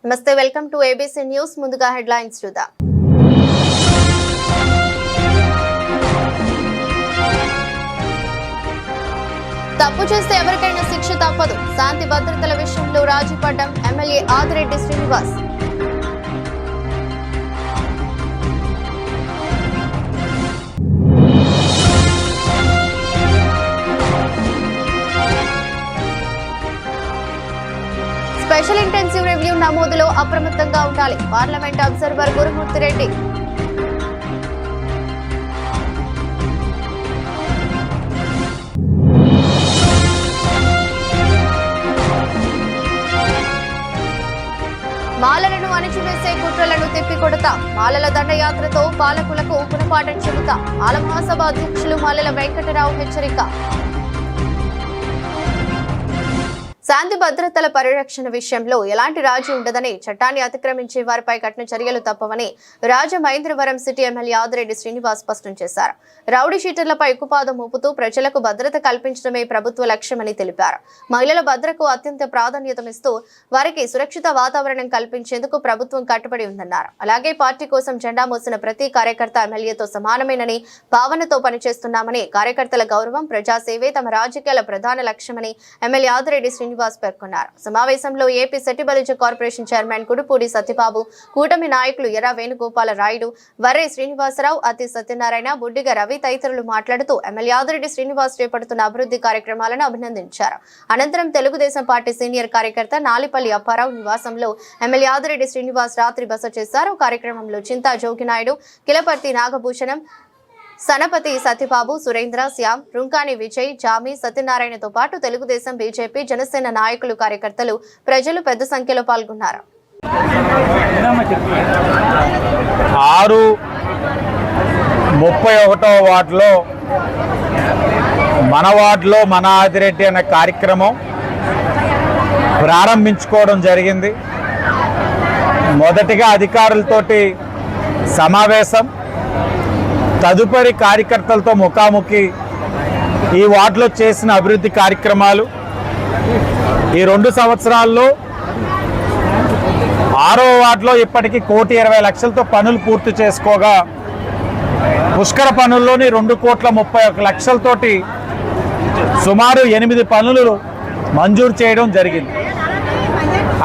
నమస్తే, welcome to ABC news. ముందుగా headlines చూద్దాం. తప్పు చేస్తే ఎవరికైనా శిక్ష తప్పదు. శాంతి భద్రతల విషయంలో రాజీ పడ్డం MLA Adireddy Srinivas. Special intensive review నమోదులో అప్రమత్తంగా ఉండాలి. Parliament observer Gurumurthy Reddy. మాలలను అణిచివేసే కుట్రలను తిప్పికొడతాం. మాలల దండయాత్రతో పాలకులకు గుణపాఠం చెబుతాం. మాల మహాసభ అధ్యక్షులు మాలల వెంకటరావు హెచ్చరిక. శాంతి భద్రతల పరిరక్షణ విషయంలో ఎలాంటి రాజీ ఉండదని, చట్టాన్ని అతిక్రమించే వారిపై కఠిన చర్యలు తప్పవని రాజమహేంద్రవరం సిటీ ఎమ్మెల్యే ఆదిరెడ్డి శ్రీనివాస్ స్పష్టం చేశారు. రౌడీ షీటర్లపై ఉక్కుపాదం మోపుతూ ప్రజలకు భద్రత కల్పించడమే ప్రభుత్వ లక్ష్యమని తెలిపారు. మహిళల భద్రతకు అత్యంత ప్రాధాన్యతనిస్తూ వారికి సురక్షిత వాతావరణం కల్పించేందుకు ప్రభుత్వం కట్టుబడి ఉందన్నారు. అలాగే పార్టీ కోసం జెండా మోసిన ప్రతి కార్యకర్త ఎమ్మెల్యేతో సమానమేనని భావనతో పనిచేస్తున్నామని, కార్యకర్తల గౌరవం, ప్రజాసేవే తమ రాజకీయాల ప్రధాన లక్ష్యమని ఎమ్మెల్యే ఆదిరెడ్డి శ్రీనివాస్ పేర్కొన్నారు. సమావేశంలో AP Settibalija corporation chairman Kudupudi Satyababu, కూటమి నాయకులు ఎర్ర వేణుగోపాల రాయుడు, వర్రే శ్రీనివాసరావు, అతి సత్యనారాయణ, బుడ్డిగ రవి తదితరులు మాట్లాడుతూ ఎమ్మెల్యే ఆదిరెడ్డి శ్రీనివాస్ చేపడుతున్న అభివృద్ధి కార్యక్రమాలను అభినందించారు. అనంతరం తెలుగుదేశం పార్టీ సీనియర్ కార్యకర్త నాలిపల్లి అప్పారావు నివాసంలో ఎమ్మెల్యే ఆదిరెడ్డి శ్రీనివాస్ రాత్రి బస చేశారు. కార్యక్రమంలో చింతా జోగినాయుడు, కిలపర్తి నాగభూషణం, సనపతి సత్యబాబు, సురేంద్ర, శ్యామ్, రుంకాని విజయ్, జామి, సత్యనారాయణతో పాటు తెలుగుదేశం, బీజేపీ, జనసేన నాయకులు, కార్యకర్తలు, ప్రజలు పెద్ద సంఖ్యలో పాల్గొన్నారు. 631వ వార్డులో మన వార్డులో మన ఆదిరెడ్డి అనే కార్యక్రమం ప్రారంభించుకోవడం జరిగింది. మొదటిగా అధికారులతోటి సమావేశం, తదుపరి కార్యకర్తలతో ముఖాముఖి, ఈ వార్డులో చేసిన అభివృద్ధి కార్యక్రమాలు, ఈ 2 సంవత్సరాల్లో 6వ వార్డులో ఇప్పటికీ 1,20,00,000తో పనులు పూర్తి చేసుకోగా, పుష్కర పనుల్లోని 2,31,00,000తోటి సుమారు 8 పనులు మంజూరు చేయడం జరిగింది.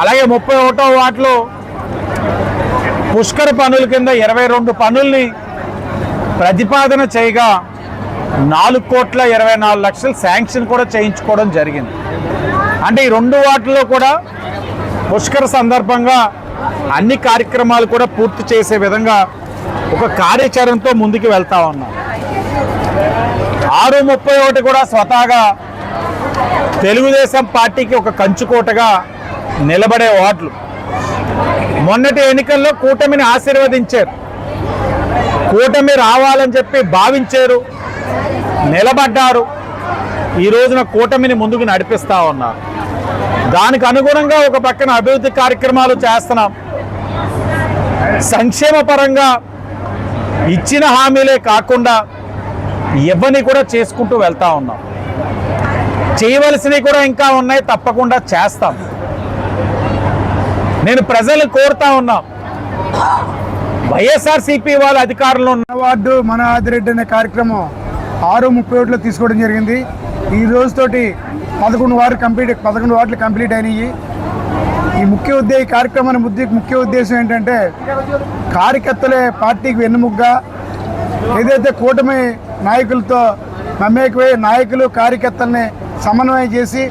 అలాగే 31వ వార్డులో పుష్కర పనుల కింద 22 పనుల్ని ప్రతిపాదన చేయగా 4,24,00,000 శాంక్షన్ కూడా చేయించుకోవడం జరిగింది. అంటే ఈ 2 వార్డుల్లో కూడా పుష్కర సందర్భంగా అన్ని కార్యక్రమాలు కూడా పూర్తి చేసే విధంగా ఒక కార్యాచరణతో ముందుకు వెళ్తా ఉన్నాం. 631 కూడా స్వతహాగా తెలుగుదేశం పార్టీకి ఒక కంచుకోటగా నిలబడే వార్డులు. మొన్నటి ఎన్నికల్లో కూటమిని ఆశీర్వదించారు, కూటమి రావాలని చెప్పి భావించారు, నిలబడ్డారు. ఈ రోజున కూటమిని ముందుకు నడిపిస్తూ ఉన్నారు. దానికి అనుగుణంగా ఒక పక్కన అభివృద్ధి కార్యక్రమాలు చేస్తున్నాం. సంక్షేమ పరంగా ఇచ్చిన హామీలే కాకుండా ఇవన్నీ కూడా చేసుకుంటూ వెళ్తూ ఉన్నాం. చేయవలసినవి కూడా ఇంకా ఉన్నాయి, తప్పకుండా చేస్తాం. నేను ప్రజలు కోరుతా ఉన్నా, వైఎస్ఆర్సీపీ వాళ్ళ అధికారంలో ఉన్న వార్డు మన ఆదిరెడ్డి అనే కార్యక్రమం 631లో తీసుకోవడం జరిగింది. ఈ రోజుతోటి 11 వార్డులు కంప్లీట్ అయినాయి. ఈ కార్యక్రమాన్ని ముఖ్య ఉద్దేశం ఏంటంటే, కార్యకర్తలే పార్టీకి వెన్నుముగ్గా, ఏదైతే కూటమి నాయకులతో మమేకమై నాయకులు కార్యకర్తల్ని సమన్వయం చేసి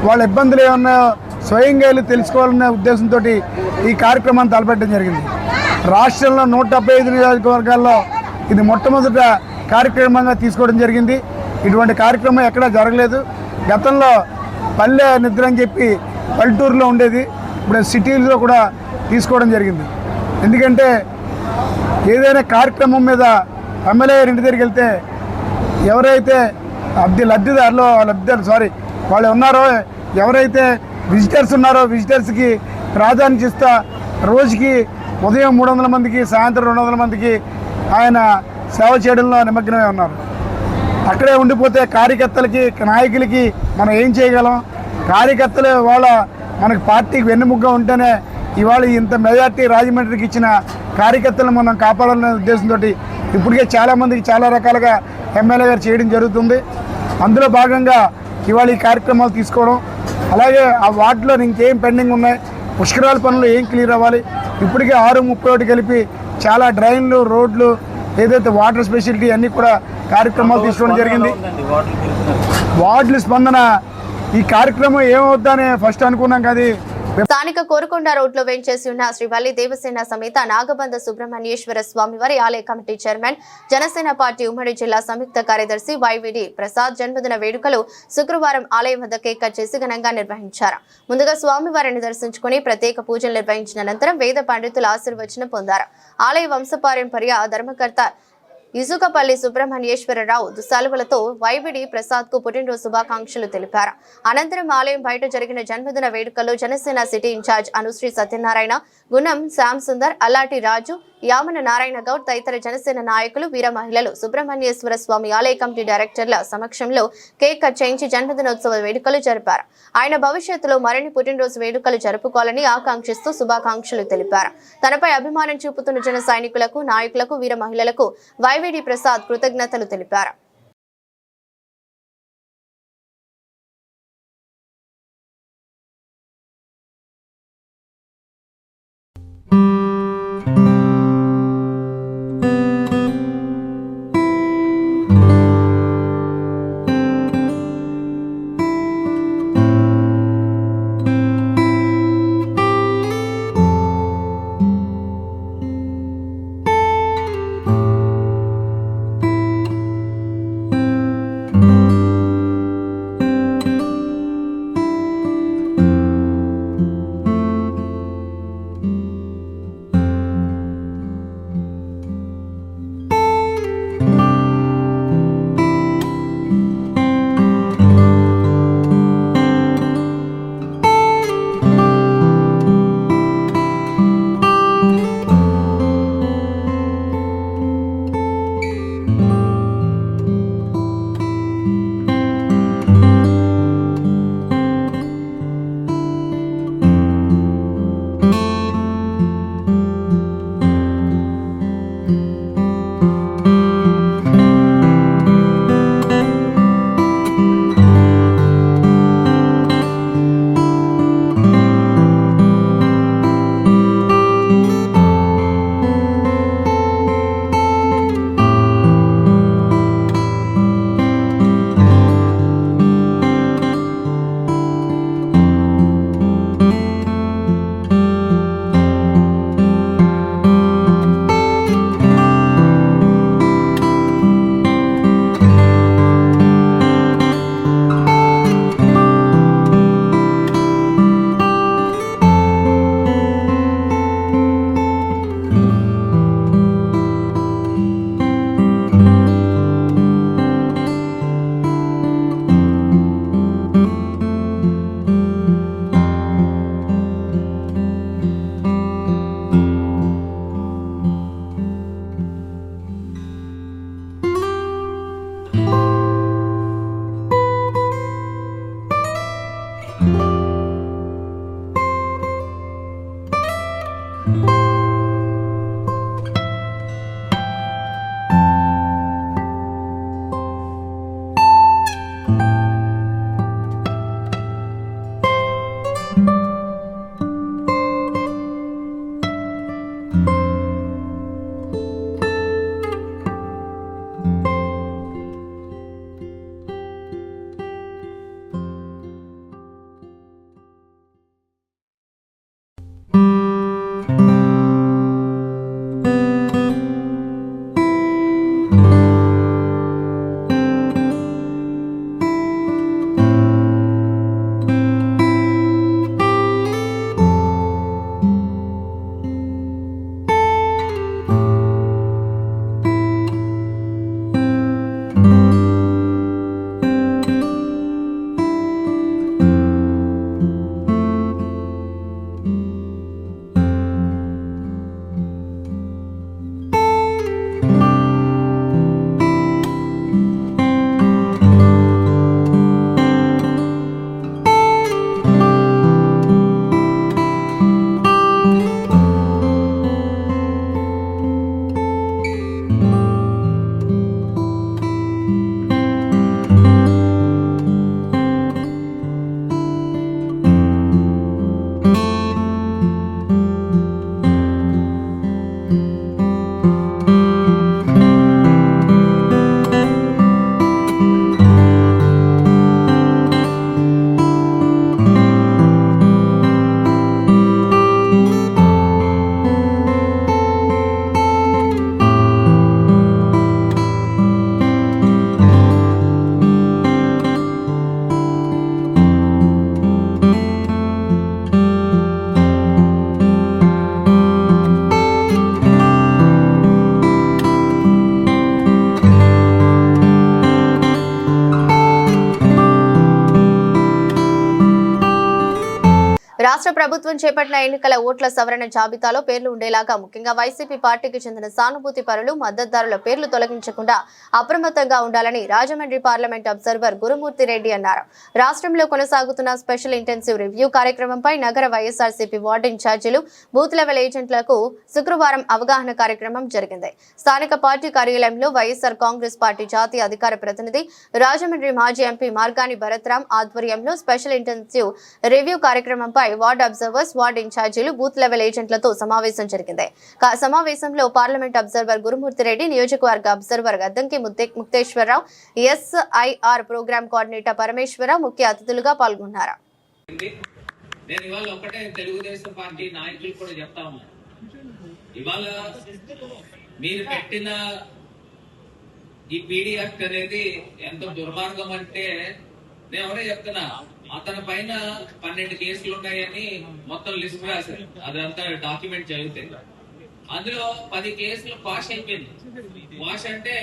వాళ్ళ ఇబ్బందులు ఏమన్నా స్వయంగా తెలుసుకోవాలనే ఉద్దేశంతో ఈ కార్యక్రమాన్ని తలపెట్టడం జరిగింది. రాష్ట్రంలో 175 నియోజకవర్గాల్లో ఇది మొట్టమొదట కార్యక్రమంగా తీసుకోవడం జరిగింది. ఇటువంటి కార్యక్రమం ఎక్కడా జరగలేదు. గతంలో పల్లె నిద్ర అని చెప్పి పల్లెటూరులో ఉండేది, ఇప్పుడు సిటీల్లో కూడా తీసుకోవడం జరిగింది. ఎందుకంటే ఏదైనా కార్యక్రమం మీద ఎమ్మెల్యే ఇంటి దగ్గరికి వెళ్తే ఎవరైతే వాళ్ళు ఉన్నారో, ఎవరైతే విజిటర్స్ ఉన్నారో విజిటర్స్కి ప్రాధాన్యత ఇస్తా రోజుకి ఉదయం 300 మందికి, సాయంత్రం 200 మందికి ఆయన సేవ చేయడంలో నిమగ్నమై ఉన్నారు. అక్కడే ఉండిపోతే కార్యకర్తలకి, నాయకులకి మనం ఏం చేయగలం? కార్యకర్తలు వాళ్ళ మనకు పార్టీకి వెన్నుముగ్గా ఉంటేనే ఇవాళ ఇంత మెజార్టీ రాజమండ్రికి ఇచ్చిన కార్యకర్తలను మనం కాపాడాలనే ఉద్దేశంతో ఇప్పటికే చాలామందికి చాలా రకాలుగా ఎమ్మెల్యే గారు చేయడం జరుగుతుంది. అందులో భాగంగా ఇవాళ ఈ కార్యక్రమాలు తీసుకోవడం, అలాగే ఆ వార్డులో ఇంకేం పెండింగ్ ఉన్నాయి, పుష్కరాల పనులు ఏం క్లియర్ అవ్వాలి, ఇప్పటికే 6:31 కలిపి చాలా డ్రైన్లు, రోడ్లు, ఏదైతే వాటర్ స్పెషాలిటీ అన్నీ కూడా కార్యక్రమాలు తీసుకోవడం జరిగింది. వార్డుల స్పందన ఈ కార్యక్రమం ఏమవుద్దని ఫస్ట్ అనుకున్నాం కదా. స్థానిక కోరుకొండ రోడ్లో వెంచేసి ఉన్న శ్రీ వల్లి దేవసేన సమేత నాగబంధ సుబ్రహ్మణ్యేశ్వర స్వామి వారి ఆలయ కమిటీ చైర్మన్, జనసేన పార్టీ ఉమ్మడి జిల్లా సంయుక్త కార్యదర్శి వైవిడి ప్రసాద్ జన్మదిన వేడుకలు శుక్రవారం ఆలయం వద్ద కేక్ కట్ చేసి ఘనంగా నిర్వహించారు. ముందుగా స్వామివారిని దర్శించుకుని ప్రత్యేక పూజలు నిర్వహించిన అనంతరం వేద పండితుల ఆశీర్వచనం పొందారు. ఆలయ వంశపారంపర్య ధర్మకర్త ఇసుకపల్లి సుబ్రహ్మణ్యేశ్వరరావు దుస్సాలువలతో వైవిడి ప్రసాద్ కు పుట్టినరోజు శుభాకాంక్షలు తెలిపారు. అనంతరం ఆలయం బయట జరిగిన జన్మదిన వేడుకల్లో జనసేన సిటీ ఇన్ఛార్జ్ అనుశ్రీ సత్యనారాయణ, గుణం శ్యామ్ సుందర్, అల్లాటి రాజు, యామన నారాయణ గౌడ్ తదితర జనసేన నాయకులు, వీర మహిళలు సుబ్రహ్మణ్యేశ్వర స్వామి ఆలయ కమిటీ డైరెక్టర్ల సమక్షంలో కేక్ కట్ చేయించి జన్మదినోత్సవ వేడుకలు జరిపారు. ఆయన భవిష్యత్తులో మరిన్ని పుట్టినరోజు వేడుకలు జరుపుకోవాలని ఆకాంక్షిస్తూ శుభాకాంక్షలు తెలిపారు. తనపై అభిమానం చూపుతున్న జన సైనికులకు, నాయకులకు, వీర మహిళలకు వైవిడి ప్రసాద్ కృతజ్ఞతలు తెలిపారు. రాష్ట్ర ప్రభుత్వం చేపట్టిన ఎన్నికల ఓట్ల సవరణ జాబితాలో పేర్లు ఉండేలాగా ముఖ్యంగా వైసీపీ పార్టీకి చెందిన సానుభూతి పరులు మద్దతుదారుల పేర్లు తొలగించకుండా అప్రమత్తంగా ఉండాలని రాజమండ్రి పార్లమెంట్ అబ్జర్వర్ గురుమూర్తి రెడ్డి అన్నారు. రాష్ట్రంలో కొనసాగుతున్న స్పెషల్ ఇంటెన్సివ్ రివ్యూ కార్యక్రమంపై నగర వైఎస్ఆర్సీపీ వార్డు ఇన్ఛార్జీలు బూత్ లెవెల్ ఏజెంట్లకు శుక్రవారం అవగాహన కార్యక్రమం జరిగింది. స్థానిక పార్టీ కార్యాలయంలో వైఎస్ఆర్ కాంగ్రెస్ పార్టీ జాతీయ అధికార ప్రతినిధి రాజమండ్రి మాజీ ఎంపీ మార్గాని భరత్రామ్ ఆధ్వర్యంలో స్పెషల్ ఇంటెన్సివ్ రివ్యూ కార్యక్రమంపై వార్డు అబ్జర్వర్స్, వార్డు ఇన్ఛార్జీలు, బూత్ లెవెల్ ఏజెంట్లతో సమావేశం జరిగింది. సమావేశంలో పార్లమెంట్ అబ్జర్వర్ గురుమూర్తి రెడ్డి, నియోజకవర్గ observer Gaddanki Mukteswararao, SIR programme coordinator Parameswararao ముఖ్య అతిథులుగా పాల్గొన్నారు. నేను ఇవాళ ఒకటే తెలుగుదేశం పార్టీ నాయకులు కూడా చెప్తా ఉన్నా, ఇవాళ మీరు పెట్టిన ఈ పీడీ యాక్ట్ అనేది ఎంత దుర్మార్గం అంటే నేను ఒకటే చెప్తున్నా, అతని పైన 12 కేసులు ఉన్నాయని మొత్తం లిస్ట్ రాశారు. అదంతా డాక్యుమెంట్ చదివితే అందులో 10 కేసులు వాష్ అయిపోయింది. వాష్ అంటే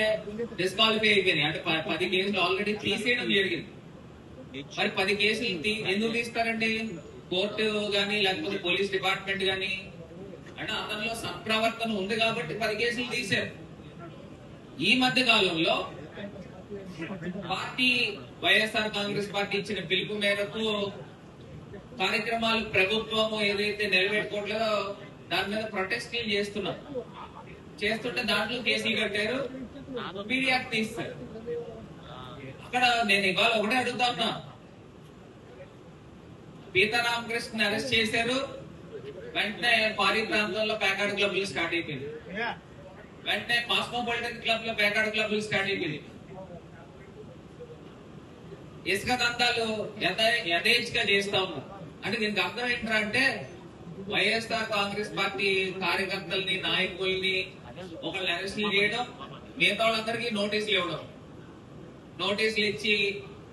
డిస్క్వాలిఫై అయిపోయినాయి, అంటే 10 కేసులు ఆల్రెడీ తీసేయడం జరిగింది. మరి 10 కేసులు ఎందుకు తీస్తారండి? కోర్టు గానీ లేకపోతే పోలీస్ డిపార్ట్మెంట్ గానీ, అంటే అతనిలో సత్ప్రవర్తన ఉంది కాబట్టి 10 కేసులు తీశారు. ఈ మధ్య కాలంలో పార్టీ వైఎస్ఆర్ కాంగ్రెస్ పార్టీ ఇచ్చిన పిలుపు మేరకు కార్యక్రమాలు ప్రభుత్వం ఏదైతే నిలబెట్టుకోవట్లేదో దాని మీద ప్రొటెస్ట్లు చేస్తుంటే దాంట్లో కేసులు కట్టారు, పీడీ యాక్ట్ తీస్తారు. అక్కడ నేను ఇవాళ ఒకటే అడుగుతా ఉన్నా, పీతారామకృష్ణ అరెస్ట్ చేశారు, వెంటనే పారీ ప్రాంతంలో పేకాడు క్లబ్లు స్టార్ట్ అయిపోయింది. వెంటనే కాస్మోపాలిటన్ క్లబ్ లో పేకాడు క్లబ్లు స్టార్ట్ అయిపోయింది. ఇసుక దందాలు యథేచ్ఛగా చేస్తా ఉన్నారు. అంటే దీనికి అర్థం ఏంటంటే వైఎస్ఆర్ కాంగ్రెస్ పార్టీ కార్యకర్తల్ని, నాయకుల్ని ఒకళ్ళు అరెస్టులు చేయడం, మిగతా వాళ్ళందరికీ నోటీసులు ఇవ్వడం. నోటీసులు ఇచ్చి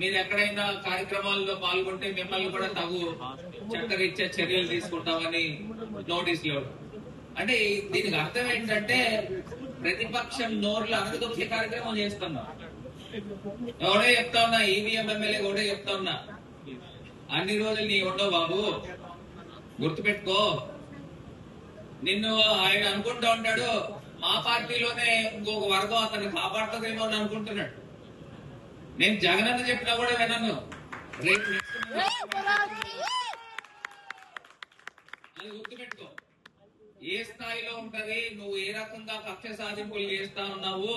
మీరు ఎక్కడైనా కార్యక్రమాల్లో పాల్గొంటే మిమ్మల్ని కూడా తగు చట్టరీత్యా చర్యలు తీసుకుంటామని నోటీసులు ఇవ్వడం. అంటే దీనికి అర్థం ఏంటంటే ప్రతిపక్షం నోర్లు అణగదొక్కే కార్యక్రమం చేస్తున్నాం. ఎవడో చెప్తా ఉన్నా, ఈవీఎం ఎమ్మెల్యే కూడా చెప్తా ఉన్నా, అన్ని రోజులు నీ ఉండవు బాబు, గుర్తుపెట్టుకో. నిన్ను ఆయన అనుకుంటా ఉంటాడు మా పార్టీలోనే ఇంకొక వర్గం అతన్ని కాపాడుతుందేమో అని అనుకుంటున్నాడు. నేను జగనన్న చెప్పినా కూడా వినను. రేపు అది గుర్తుపెట్టుకో. ఏ స్థాయిలో ఉంటది, నువ్వు ఏ రకంగా కక్ష సాధింపులు చేస్తా ఉన్నావు,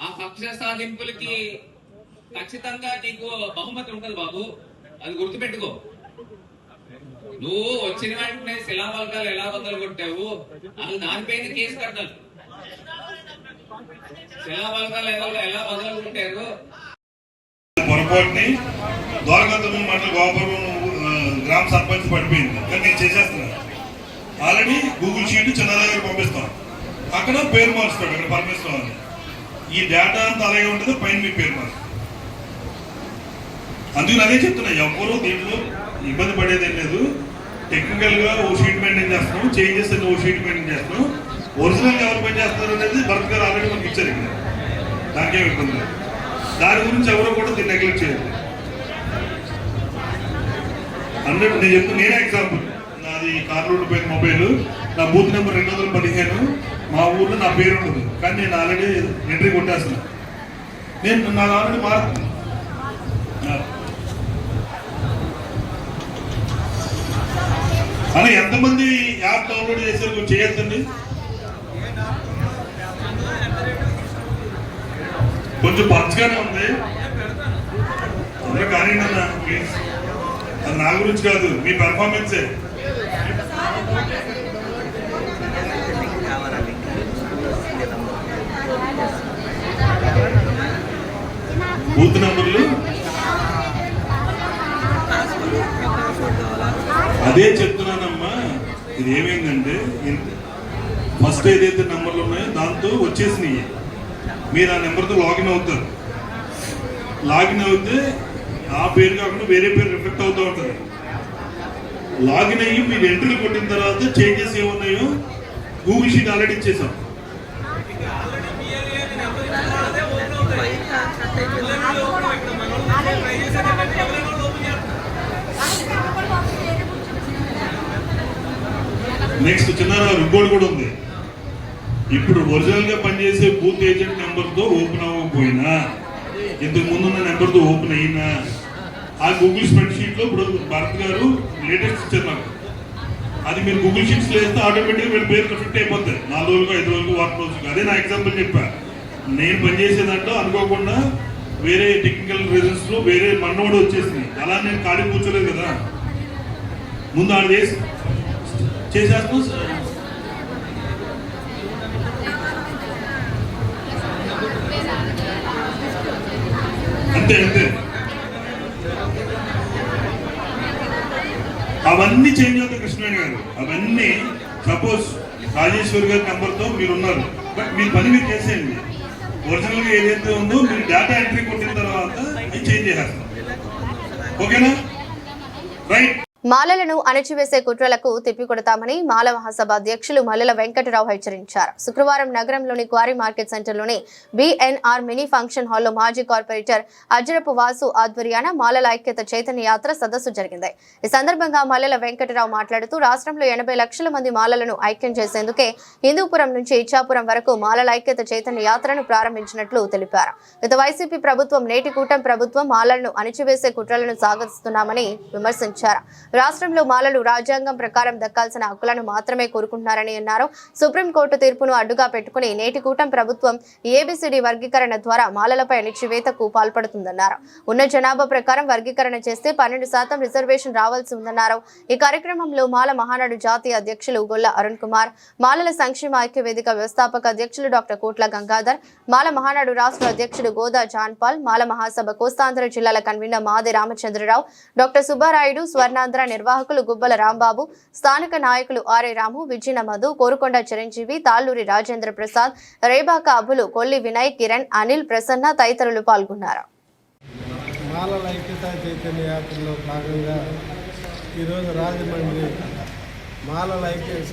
ఆ కక్ష సాధింపులకి ఖచ్చితంగా నీకు బహుమతి ఉంటది బాబు, అది గుర్తుపెట్టుకో. నువ్వు వచ్చిన వెంటనే శిలాఫలకాలు ఎలా బదులు కొట్టావు, అసలు దానిపైన కేసు కట్టాలి. శిలాఫలకాలు ఎలా బదులు కొట్టారు? పొరపాటుని ద్వారకాతమ్మ మండల గోపురం గ్రామ సర్పంచ్ పడిపోయింది, కానీ నేను చేసేస్తున్నాను. ఆల్రెడీ గూగుల్ షీట్ చంద్రబాబు గారు పంపిస్తాం, అక్కడ పేరు మారుస్తాడు, అక్కడ పరమేశ్వరం అని. ఈ డేటా అంతా అలాగే ఉంటుంది, పైన మీ పేరు మారు. అందుకని అదే చెప్తున్నా, ఎవరు దీంట్లో ఇబ్బంది పడేదేం లేదు. టెక్నికల్ గా ఓ షీట్ మెయింటైన్ చేస్తున్నాం, చేంజెస్ ఓ షీట్ మెయింటైన్ చేస్తున్నాం. ఒరిజినల్ ఎవరు పని చేస్తున్నారు అనేది భరత్ గారు ఆల్రెడీ మనకి ఇచ్చారు ఇక్కడ, దానికేం ఇబ్బంది లేదు. దాని గురించి ఎవరో కూడా దీన్ని నెగ్లెక్ట్ చేయదు అన్నట్టు నేను చెప్తాను. నేనే ఎగ్జాంపుల్, నాది కార్లోడ్ పేరు మొబైల్, నా బూత్ నెంబర్ 215. మా ఊర్లో నా పేరు ఉండదు, కానీ నేను ఆల్రెడీ ఎంట్రీ కొట్టేస్తున్నా. నాకు ఆల్రెడీ మారుతుంది. అలా ఎంతమంది యాప్ డౌన్లోడ్ చేశారు చేయొద్దండి. కొంచెం పచ్చగానే ఉంది అందరూ, కానీ ప్లీజ్, అది నా గురించి కాదు, మీ పెర్ఫార్మెన్సే. బూత్ నెంబర్లు అదే చెప్తున్నానమ్మా. ఇది ఏమైందంటే ఫస్ట్ ఏదైతే నెంబర్లు ఉన్నాయో దాంతో వచ్చేసినాయి. మీరు ఆ నెంబర్తో లాగిన్ అవుతారు. లాగిన్ అవుతే ఆ పేరు కాకుండా వేరే పేరు రిఫ్లెక్ట్ అవుతూ ఉంటుంది. లాగిన్ అయ్యి మీరు ఎంట్రీలు కొట్టిన తర్వాత చేంజెస్ ఏమున్నాయో గూగుల్ షీట్ ఆల్రెడీ ఇచ్చేసాం. నెక్స్ట్ చిన్నారావు ఇంకోటి కూడా ఉంది. ఇప్పుడు ఒరిజినల్ గా పనిచేసే బూత్ ఏజెంట్ నెంబర్ తో ఓపెన్ అవ్వకపోయినా, ఇంతకు ముందున్న నెంబర్ తో ఓపెన్ అయినా, ఆ గూగుల్ స్ప్రెడ్ షీట్ లో ఇప్పుడు భారత్ గారు లేటెస్ట్ ఇచ్చారు నాకు. అది మీరు గూగుల్ షీట్స్ లో వేస్తే ఆటోమేటిక్గా వీళ్ళ పేరు రిఫ్లెక్ట్ అయిపోతాయి 4 రోజులకు 5 రోజులకు వారం రోజులకు. అదే నా ఎగ్జాంపుల్ చెప్పా. నేను పనిచేసేదంటూ అనుకోకుండా వేరే టెక్నికల్ రీజన్స్ లో వేరే మన్నోడు వచ్చేసింది. అలా నేను ఖాళీ కూర్చోలేదు కదా, ముందు ఆడ చేసేస్తాను. అంతే అంతే, అవన్నీ చేంజ్ అవుతాయి కృష్ణవేణి గారు. అవన్నీ సపోజ్ రాజేశ్వరి గారి నెంబర్తో మీరు ఉన్నారు, బట్ మీ పని మీరు చేసేయండి. ఒరిజినల్ గా ఏదైతే ఉందో మీరు డేటా ఎంట్రీ కొట్టిన తర్వాత అది చేంజ్ చేసేస్తాం. ఓకేనా? రైట్. మాలలను అణచివేసే కుట్రలకు తిప్పికొడతామని మాల మహాసభ అధ్యక్షులు మల్లెల వెంకటరావు హెచ్చరించారు. శుక్రవారం నగరంలోని క్వారీ మార్కెట్ సెంటర్లోని బిఎన్ఆర్ మినీ ఫంక్షన్ హాల్లో మాజీ కార్పొరేటర్ అజ్రపు వాసు ఆధ్వర్యాన మాలల ఐక్యత చైతన్య యాత్ర సదస్సు జరిగింది. ఈ సందర్భంగా మల్లెల వెంకటరావు మాట్లాడుతూ రాష్ట్రంలో 80 లక్షల మంది మాలలను ఐక్యం చేసేందుకే హిందూపురం నుంచి ఇచ్చాపురం వరకు మాలల ఐక్యత చైతన్య యాత్రను ప్రారంభించినట్లు తెలిపారు. గత వైసీపీ ప్రభుత్వం, నేటి కూటమి ప్రభుత్వం మాలలను అణచివేసే కుట్రలను సాగిస్తున్నామని విమర్శించారు. రాష్ట్రంలో మాలలు రాజ్యాంగం ప్రకారం దక్కాల్సిన హక్కులను మాత్రమే కోరుకుంటున్నారని అన్నారు. సుప్రీంకోర్టు తీర్పును అడ్డుగా పెట్టుకుని నేటి కూటమి ప్రభుత్వం ఏబిసిడి వర్గీకరణ ద్వారా మాలలపై అణచివేతకు పాల్పడుతుందన్నారు. ఉన్న జనాభా ప్రకారం వర్గీకరణ చేస్తే 12% రిజర్వేషన్ రావాల్సి ఉందన్నారు. ఈ కార్యక్రమంలో మాల మహానాడు జాతీయ అధ్యక్షులు గొల్ల అరుణ్ కుమార్, మాలల సంక్షేమ ఐక్య వేదిక వ్యవస్థాపక అధ్యక్షులు డాక్టర్ కోట్ల గంగాధర్, మాల మహానాడు రాష్ట్ర అధ్యక్షుడు గోదా జాన్పాల్, మాల మహాసభ కోస్తాంధ్ర జిల్లాల కన్వీనర్ మాది రామచంద్రరావు, డాక్టర్ సుబ్బారాయుడు, స్వర్ణాంధ్ర నిర్వాహకులు గుబ్బల రాంబాబు, స్థానిక నాయకులు ఆర్ఏ రాము, విజయన మధు, కోరుకొండ చిరంజీవి, తాళ్లూరి రాజేంద్ర ప్రసాద్, రేబాక అబులు, కొల్లి వినయ్, కిరణ్, అనిల్, ప్రసన్న తదితరులు పాల్గొన్నారు. మాలల ఐక్యతా చైతన్య యాత్రలో భాగంగా ఈరోజు రాజమండ్రి మాలల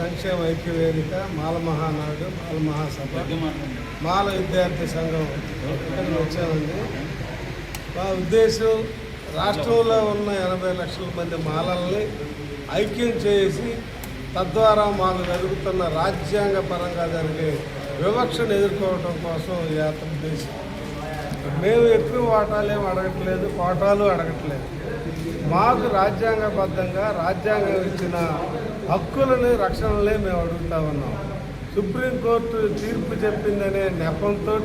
సంక్షేమ ఐక్య వేదిక, మాల మహానాడు, మాల మహాసభ, మాల విద్యార్థి సంఘం ఇక్కడికి వచ్చామండి. మా ఉద్దేశం రాష్ట్రంలో ఉన్న 80 లక్షల మంది మాలల్ని ఐక్యం చేసి తద్వారా మాకు జరుగుతున్న రాజ్యాంగ పరంగా జరిగే వివక్షను ఎదుర్కోవడం కోసం ఈ యాత్ర ఉద్దేశం. మేము ఎక్కువ వాటాలు ఏమి అడగట్లేదు, కోటాలు అడగట్లేదు. మాకు రాజ్యాంగబద్ధంగా రాజ్యాంగం ఇచ్చిన హక్కులని, రక్షణలే మేము అడుగుతా ఉన్నాం. సుప్రీంకోర్టు తీర్పు చెప్పిందనే నెపంతో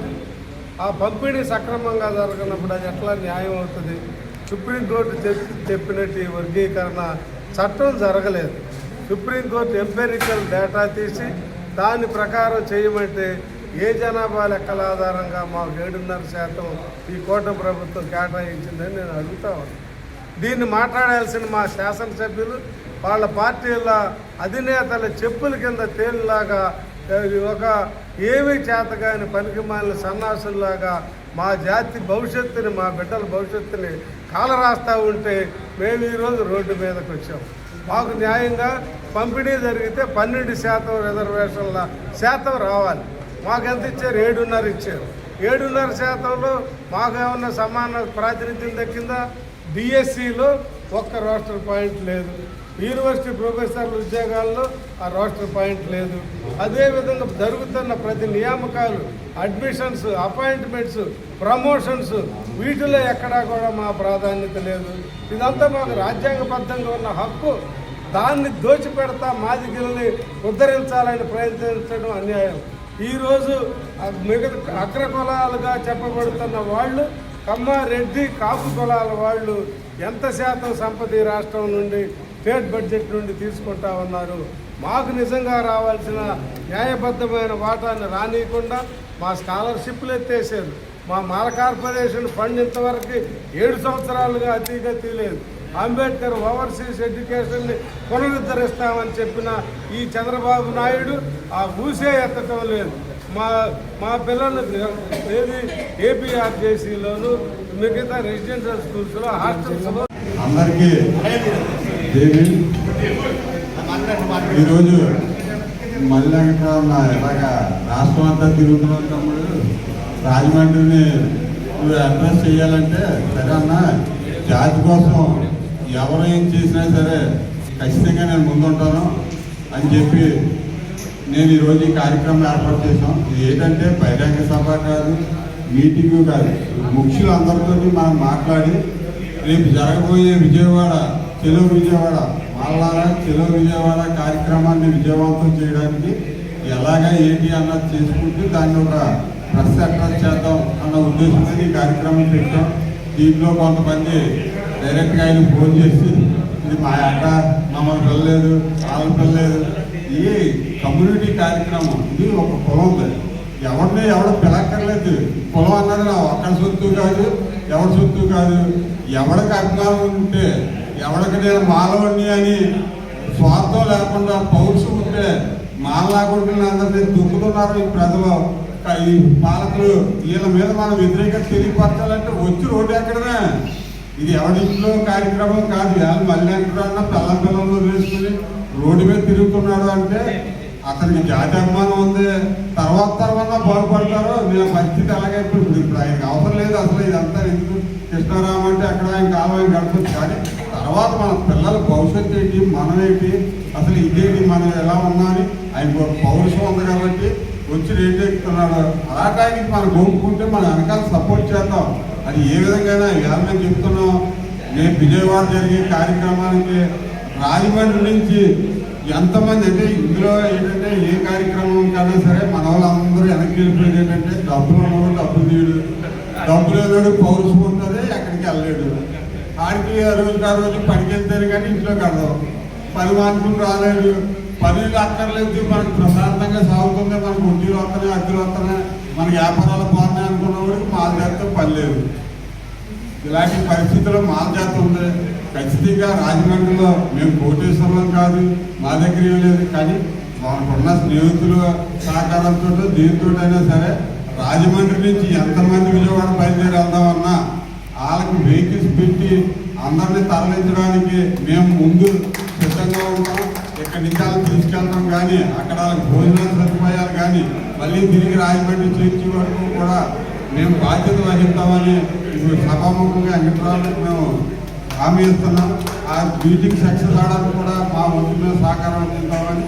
ఆ పంపిణీ సక్రమంగా జరగనప్పుడు అది ఎట్లా న్యాయం అవుతుంది? సుప్రీంకోర్టు చెప్పినట్టు ఈ వర్గీకరణ చట్టం జరగలేదు. సుప్రీంకోర్టు ఎంపెరికల్ డేటా తీసి దాని ప్రకారం చేయమంటే ఏ జనాభా లెక్కల ఆధారంగా మాకు 7.5% ఈ కూటమి ప్రభుత్వం కేటాయించిందని నేను అడుగుతా ఉన్నాను. దీన్ని మాట్లాడాల్సిన మా శాసనసభ్యులు, వాళ్ళ పార్టీల అధినేతల చెప్పుల కింద తేలిలాగా ఒక ఏమీ చేతగాని పనికిమాలిన సన్నాసుల్లాగా మా జాతి భవిష్యత్తుని, మా బిడ్డల భవిష్యత్తుని కాలరాస్తూ ఉంటే మేము ఈరోజు రోడ్డు మీదకి వచ్చాం. మాకు న్యాయంగా పంపిణీ జరిగితే 12% రిజర్వేషన్ల శాతం రావాలి. మాకు ఎంత ఇచ్చారు? 7.5 ఇచ్చారు. 7.5%లో మాకు ఏమన్నా సమాన ప్రాతినిధ్యం దక్కిందా? డిఎస్సిలో ఒక్క రోస్టర్ పాయింట్ లేదు. యూనివర్సిటీ ప్రొఫెసర్ల ఉద్యోగాల్లో ఆ రోస్టర్ పాయింట్ లేదు. అదేవిధంగా జరుగుతున్న ప్రతి నియామకాలు, అడ్మిషన్స్, అపాయింట్మెంట్స్, ప్రమోషన్స్, వీటిలో ఎక్కడా కూడా మా ప్రాధాన్యత లేదు. ఇదంతా మాకు రాజ్యాంగబద్ధంగా ఉన్న హక్కు. దాన్ని దోచిపెడతా మాదిగల్ని ఉద్ధరించాలని ప్రయత్నించడం అన్యాయం. ఈరోజు మిగతా అగ్ర కులాలుగా చెప్పబడుతున్న వాళ్ళు, కమ్మ, రెడ్డి, కాపు కులాల వాళ్ళు ఎంత శాతం సంపద ఈ రాష్ట్రం నుండి, స్టేట్ బడ్జెట్ నుండి తీసుకుంటా ఉన్నారు. మాకు నిజంగా రావాల్సిన న్యాయబద్ధమైన వాటాన్ని రానియకుండా మా స్కాలర్షిప్లు ఎత్తేసారు. మా మాల కార్పొరేషన్ ఫండ్ ఇంతవరకు 7 సంవత్సరాలుగా అతిగతి లేదు. అంబేద్కర్ ఓవర్సీస్ ఎడ్యుకేషన్ని పునరుద్ధరిస్తామని చెప్పిన ఈ చంద్రబాబు నాయుడు ఆ ఊసే ఎత్తటం లేదు. మా పిల్లలు ఏది ఏపీఆర్జేసీలోను, మిగతా రెసిడెన్షియల్ స్కూల్స్లో, హాస్టల్స్లో అందరికీ ఈరోజు మళ్ళీ ఇలాగా రాష్ట్రం అంతా తిరుగుతున్నాం తమ్ముడు, రాజమండ్రిని నువ్వు అడ్రస్ చేయాలంటే సరే అన్న, జాతి కోసం ఎవరు ఏం చేసినా సరే ఖచ్చితంగా నేను ముందుంటాను. అని చెప్పి నేను ఈరోజు ఈ కార్యక్రమం ఏర్పాటు చేశాం. ఇది ఏంటంటే బహిరంగ సభ కాదు, మీటింగు కాదు, ముఖ్యులందరితో మనం మాట్లాడి రేపు జరగబోయే విజయవాడ చెలో విజయవాడ మాలారా చెలో విజయవాడ కార్యక్రమాన్ని విజయవంతం చేయడానికి ఎలాగా ఏంటి అన్నది చేసుకుంటూ దాన్ని ఒక ప్రెస్ అట్రాక్ట్ చేద్దాం అన్న ఉద్దేశంతో ఈ కార్యక్రమం పెట్టాం. దీంట్లో కొంతమంది డైరెక్ట్గా ఆయన ఫోన్ చేసి ఇది మా అక్క మమ్మల్ని పిల్లలేదు వాళ్ళని పిల్లలేదు, ఈ కమ్యూనిటీ కార్యక్రమం, ఇది ఒక పొలం ఉంది, ఎవరిని ఎవడ పిలక్కర్లేదు. పొలం అన్నది నా ఒక్కడి సొత్తు కాదు, ఎవరి సొత్తు కాదు. ఎవడికి అభిమానం ఉంటే, ఎవడికి నేను మాలవని అని స్వార్థం లేకుండా పౌరుషం ఉంటే మాలా కొడుకుని అందరినీ దుక్కుతున్నారు ఈ ప్రజలు, ఈ పాలకులు. వీళ్ళ మీద మనం వ్యతిరేకత తెలియపరచాలంటే వచ్చి రోడ్డు ఎక్కడమే. ఇది ఎవరింట్లో కార్యక్రమం కాదు. వాళ్ళు మళ్ళీ ఎక్కడన్నా పిల్లలు వేసుకుని రోడ్డు మీద తిరుగుతున్నాడు అంటే అతనికి జాతి అభిమానం ఉంది. తర్వాత బాగుపడతారో నేను పరిస్థితి అలాగే. ఇప్పుడు ఆయనకి అవసరం లేదు అసలు ఇదంతా. ఎందుకు కృష్ణారామ అంటే అక్కడ ఆయన కాలం ఆయన గడపచ్చు, కానీ తర్వాత మన పిల్లల భవిష్యత్తు ఏంటి, మనం ఏంటి, అసలు ఇదేంటి, మనం ఎలా ఉన్నా అని ఆయనకు ఒక పౌరుషం ఉంది కాబట్టి వచ్చి రేటు ఎక్కుతున్నాడు. అలాంటి ఆయనకి మనం గోపుకుంటే మనం వెనకాల సపోర్ట్ చేద్దాం. అది ఏ విధంగా ఇవాళ మేము చెప్తున్నాం. రేపు విజయవాడ జరిగే కార్యక్రమానికి రాజమండ్రి నుంచి ఎంతమంది అంటే ఇందులో ఏంటంటే ఏ కార్యక్రమం కన్నా సరే మన వాళ్ళందరూ వెనక్కి వెళ్ళిపోయేది ఏంటంటే డబ్బులు ఉన్నవాడు డబ్బులు తీయడు, డబ్బులు లేనాడు పౌరుషం ఉంటుంది, ఎక్కడికి వెళ్ళలేడు. ఆడికి ఆ రోజు పనికి వెళ్తారు కానీ ఇంట్లో కడదాం, పని మానుకుని రాలేడు, పనులు అక్కర్లేదు, మనకు ప్రశాంతంగా సాగుతుంది, మనకు వడ్డీలు వస్తున్నాయి, అద్దెలు వస్తున్నాయి, మన వ్యాపారాలు పోతున్నాయి అనుకున్నవాడికి మాల జాతర పని లేదు. ఇలాంటి పరిస్థితుల్లో మాల జాతర ఉంది. ఖచ్చితంగా రాజమండ్రిలో మేము కోటేశ్వరం కాదు, మా దగ్గర ఏం లేదు, కానీ మనకున్న స్నేహితుల సహకారంతో దీంతో అయినా సరే రాజమండ్రి నుంచి ఎంతమంది విజయవాడ బయలుదేరి వెళ్దామన్నా వాళ్ళకి వెహికల్స్ పెట్టి అందరినీ తరలించడానికి మేము ముందు సిద్ధంగా ఉంటాం. ఇక్కడి నుంచి వాళ్ళని తీసుకెళ్తాం, కానీ అక్కడ వాళ్ళకి భోజనాలు సదుపాయాలు కానీ మళ్ళీ తిరిగి రాజమండ్రి చేర్చే వరకు కూడా మేము బాధ్యత వహిస్తామని ఇప్పుడు సభాముఖంగా వెంకటరావులకు మేము హామీ ఇస్తున్నాం. ఆ మీటింగ్ సక్సెస్ అవడానికి కూడా మా వంతు మీద సహకారం అందిస్తామని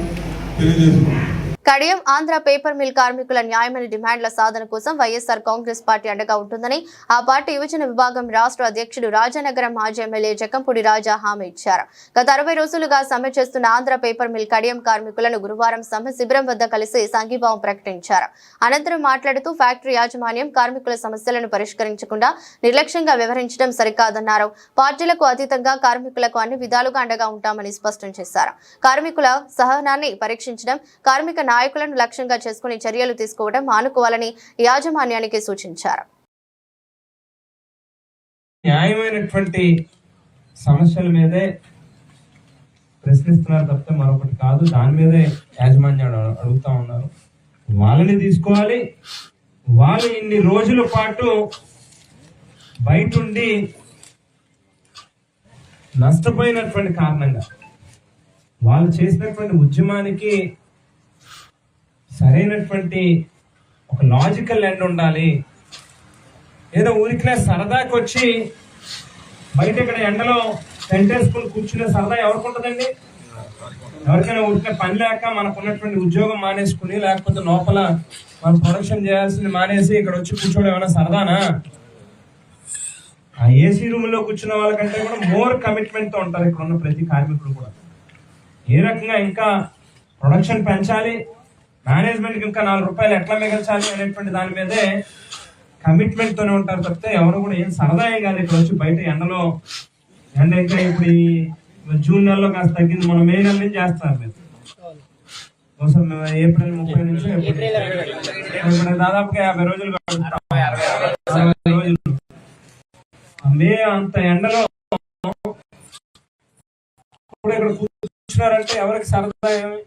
తెలియజేస్తున్నాం. కడియం ఆంధ్ర పేపర్ మిల్ కార్మికుల న్యాయమైన డిమాండ్ల సాధన కోసం వైఎస్ఆర్ కాంగ్రెస్ పార్టీ అండగా ఉంటుందని ఆ పార్టీ యువజన విభాగం రాష్ట్ర అధ్యక్షుడు రాజానగరం మాజీ ఎమ్మెల్యే జకంపూడి రాజా హామీ ఇచ్చారు. గత 60 రోజులుగా సమ్మె చేస్తున్న ఆంధ్ర పేపర్ మిల్ కడియం కార్మికులను గురువారం సమ్మె శిబిరం వద్ద కలిసి సంఘీభావం ప్రకటించారు. అనంతరం మాట్లాడుతూ ఫ్యాక్టరీ యాజమాన్యం కార్మికుల సమస్యలను పరిష్కరించకుండా నిర్లక్ష్యంగా వ్యవహరించడం సరికాదన్నారు. పార్టీలకు అతీతంగా కార్మికులకు అన్ని విధాలుగా అండగా ఉంటామని స్పష్టం చేశారు. కార్మికుల సహనాన్ని పరీక్షించడం, కార్మిక నాయకులను లక్ష్యంగా చేసుకుని చర్యలు తీసుకోవడం మానుకోవాలని యాజమాన్యానికి సూచించారు. న్యాయమైనటువంటి సమస్యల మీదే ప్రశ్నిస్తున్నారు తప్పితే మరొకటి కాదు. దాని మీదే యాజమాన్యం అడుగుతా ఉన్నారు. వాళ్ళని తీసుకోవాలి. వాళ్ళు ఇన్ని రోజుల పాటు బయటుండి నష్టపోయినటువంటి కారణంగా వాళ్ళు చేసినటువంటి ఉద్యమానికి సరైనటువంటి ఒక లాజికల్ ఎండ్ ఉండాలి. ఏదో ఊరికే సరదాకి వచ్చి బయట ఇక్కడ ఎండలో టెంట్ వేసుకుని కూర్చునే సరదా ఎవరికి ఉంటుందండి? ఎవరికైనా ఊరికే పని లేక మనకు ఉన్నటువంటి ఉద్యోగం మానేసుకుని, లేకపోతే లోపల మనం ప్రొడక్షన్ చేయాల్సింది మానేసి ఇక్కడ వచ్చి కూర్చోవడం ఏమైనా సరదానా? ఆ ఏసీ రూమ్ లో కూర్చున్న వాళ్ళకంటే కూడా మోర్ కమిట్మెంట్ తో ఉంటారు ఇక్కడ ఉన్న ప్రతి కార్మికులు కూడా. ఏ రకంగా ఇంకా ప్రొడక్షన్ పెంచాలి, మేనేజ్మెంట్కి ఇంకా 4 రూపాయలు ఎట్లా మిగల్చాలి అనేటువంటి దాని మీదే కమిట్మెంట్ తోనే ఉంటారు తప్పితే ఎవరు కూడా ఏం సరదా ఏం కాదు. ఇక్కడ వచ్చి బయట ఎండలో ఎండ ఇంకా ఇప్పుడు ఈ జూన్ నెలలో కాస్త తగ్గింది, మనం మే నెల నుంచి చేస్తారు మీరు ఏప్రిల్ 30 నుంచి ఇప్పుడు దాదాపుగా 50 రోజులు మే అంత ఎండలో కూడా ఇక్కడ కూర్చున్నారంటే ఎవరికి సరదా ఏమి?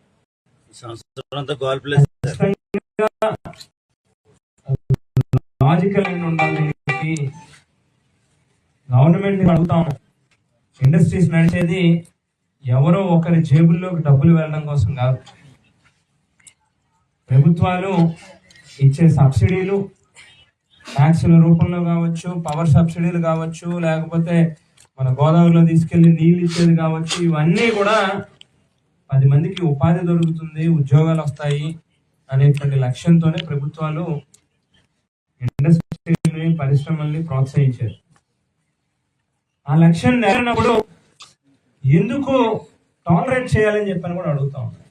లాజికల్ ఉండాలి. గవర్నమెంట్ అడుగుతాము. ఇండస్ట్రీస్ నడిచేది ఎవరో ఒకరి జేబుల్లోకి డబ్బులు వెళ్ళడం కోసం కాదు. ప్రభుత్వాలు ఇచ్చే సబ్సిడీలు ట్యాక్సుల రూపంలో కావచ్చు, పవర్ సబ్సిడీలు కావచ్చు, లేకపోతే మన గోదావరిలో తీసుకెళ్లి నీళ్ళు ఇచ్చేది కావచ్చు, ఇవన్నీ కూడా 10 మందికి ఉపాధి దొరుకుతుంది, ఉద్యోగాలు వస్తాయి అనేటువంటి లక్ష్యంతోనే ప్రభుత్వాలు ఇండస్ట్రీని, పరిశ్రమల్ని ప్రోత్సహించారు. ఆ లక్ష్యం నెరవేరినప్పుడు ఎందుకు టాలరేట్ చేయాలని చెప్పని కూడా అడుగుతా ఉన్నాను.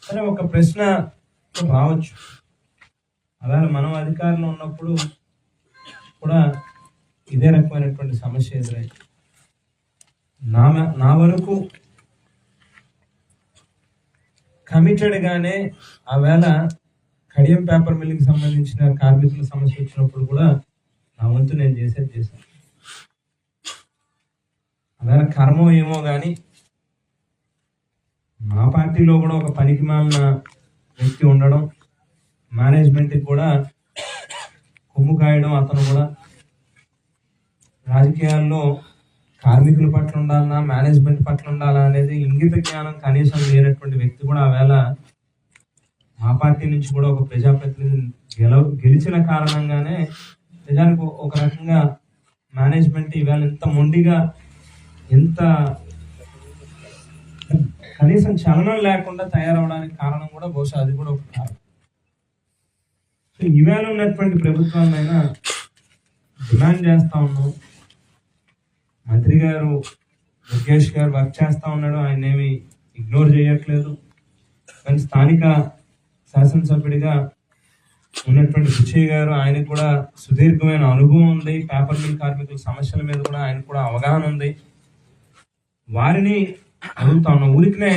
సరే, ఒక ప్రశ్న రావచ్చు, అలాగే మనం అధికారంలో ఉన్నప్పుడు కూడా ఇదే రకమైనటువంటి సమస్య ఎదురైంది. నా వరకు కమిటెడ్గానే ఆవేళ కడియం పేపర్ మిల్లుకి సంబంధించిన కార్మికుల సమస్య వచ్చినప్పుడు కూడా నా వంతు నేను చేశాను. ఆవేళ కర్మో ఏమో కానీ మా పార్టీలో కూడా ఒక పనికి మాలిన వ్యక్తి ఉండడం, మేనేజ్మెంట్కి కూడా కొమ్ము కాయడం, అతను కూడా రాజకీయాల్లో కార్మికుల పట్ల ఉండాలన్నా, మేనేజ్మెంట్ పట్ల ఉండాలా అనేది ఇంగిత జ్ఞానం కనీసం లేనటువంటి వ్యక్తి కూడా ఆవేళ మా పార్టీ నుంచి కూడా ఒక ప్రజాప్రతినిధి గెలిచిన కారణంగానే నిజానికి ఒక రకంగా మేనేజ్మెంట్ ఇవాళ ఎంత మొండిగా, ఎంత కనీసం చలనం లేకుండా తయారవడానికి కారణం కూడా బహుశా అది కూడా ఒక కారణం. సో ఇవాళ ఉన్నటువంటి ప్రభుత్వాన్నైనా డిమాండ్ చేస్తా ఉన్నాం. మంత్రి గారు ముఖేష్ గారు వర్క్ చేస్తా ఉన్నాడు, ఆయన ఏమి ఇగ్నోర్ చేయట్లేదు. కానీ స్థానిక శాసనసభ్యుడిగా ఉన్నటువంటి బుచ్చయ్య గారు, ఆయనకు కూడా సుదీర్ఘమైన అనుభవం ఉంది, పేపర్ మిల్ కార్మికుల సమస్యల మీద కూడా ఆయనకు కూడా అవగాహన ఉంది. వారిని అడుగుతా ఉన్నాం, ఊరికినే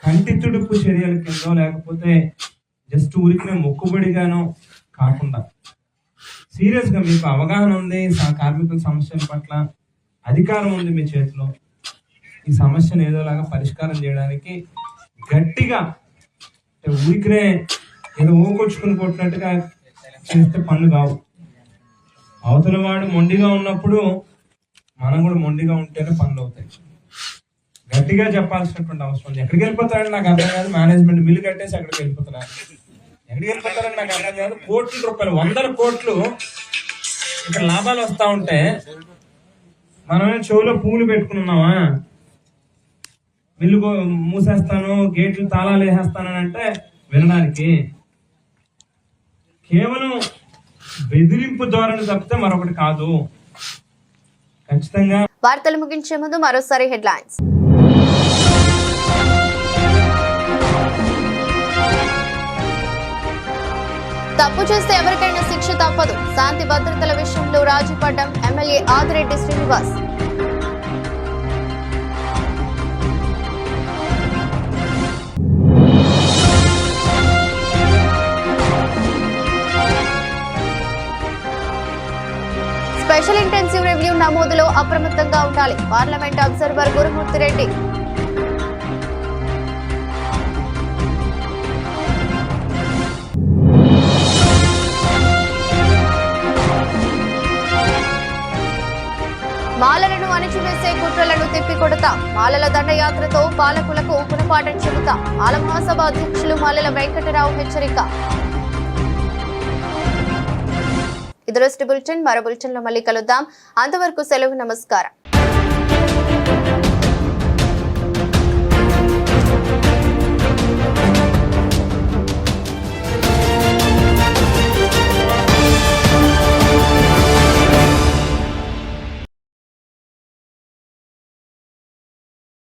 కంటి తుడుపు చర్యల కిందో లేకపోతే జస్ట్ ఊరికినే మొక్కుబడిగానో కాకుండా సీరియస్గా మీకు అవగాహన ఉంది, కార్మికుల సమస్యల పట్ల అధికారం ఉంది మీ చేతిలో, ఈ సమస్యను ఏదోలాగా పరిష్కారం చేయడానికి గట్టిగా, ఊరికినే ఏదో ఊకొచ్చుకుని కొట్టినట్టుగా చేస్తే పనులు కావు. అవతల వాడు మొండిగా ఉన్నప్పుడు మనం కూడా మొండిగా ఉంటేనే పనులు అవుతాయి. గట్టిగా చెప్పాల్సినటువంటి అవసరం ఉంది. ఎక్కడికి వెళ్ళిపోతారని నాకు అర్థం కాదు. మేనేజ్మెంట్ బిల్లు కట్టేసి అక్కడికి వెళ్ళిపోతున్నారు. ఎక్కడికి వెళ్ళిపోతారని నాకు అర్థం కాదు. కోట్ల రూపాయలు, 100 కోట్లు ఇక్కడ లాభాలు వస్తా ఉంటే మనమే చెవులో పూలు పెట్టుకున్నామా, మిల్లు మూసేస్తాను, గేట్లు తాళాలు వేసేస్తానని అంటే వినడానికి కేవలం బెదిరింపు ధోరణి తప్పితే మరొకటి కాదు. ఖచ్చితంగా. వార్తలు ముగించే ముందు మరోసారి హెడ్లైన్స్. తప్పు చేస్తే ఎవరికైనా శిక్ష తప్పదు. శాంతి భద్రతల విషయంలో రాజీ పడ్డం MLA Adireddy Srinivas. Special intensive review నమోదులో అప్రమత్తంగా ఉండాలి. Parliament observer Gurumurthy Reddy. మాలలను అణిచివేసే కుట్రలను తిప్పికొడతాం. మాలల దండయాత్రతో పాలకులకు గుణపాఠం చెబుతాం. మాల మహాసభ అధ్యక్షులు మాలల వెంకటరావు హెచ్చరిక. ఇది రోజు బులెటిన్. మరో బులెటిన్ లో మళ్ళీ కలుద్దాం. అంతవరకు సెలవు. నమస్కారం.